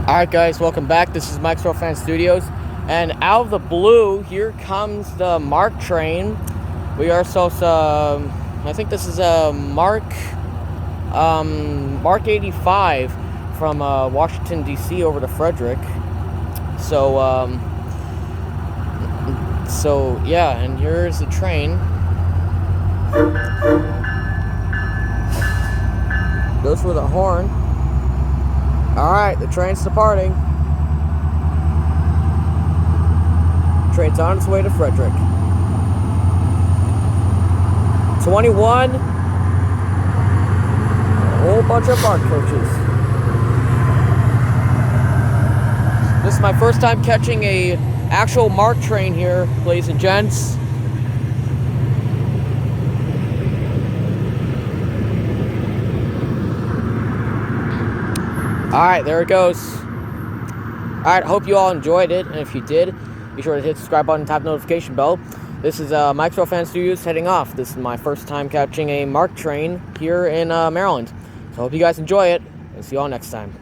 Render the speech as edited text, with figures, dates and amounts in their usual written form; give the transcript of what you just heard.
Alright guys, welcome back. This is Mike's Railfan Studios, and out of the blue, here comes the MARC train. We are supposed to, I think this is a MARC 85 from Washington DC over to Frederick. So yeah, and here's the train. Goes for the horn. Alright, the train's departing. Train's on its way to Frederick. 21. A whole bunch of MARC coaches. This is my first time catching a actual MARC train here, ladies and gents. Alright, there it goes. Alright, hope you all enjoyed it, and if you did, be sure to hit the subscribe button and tap the notification bell. This is Mike's Railfan Studios heading off. This is my first time catching a MARC train here in Maryland. So I hope you guys enjoy it, and see you all next time.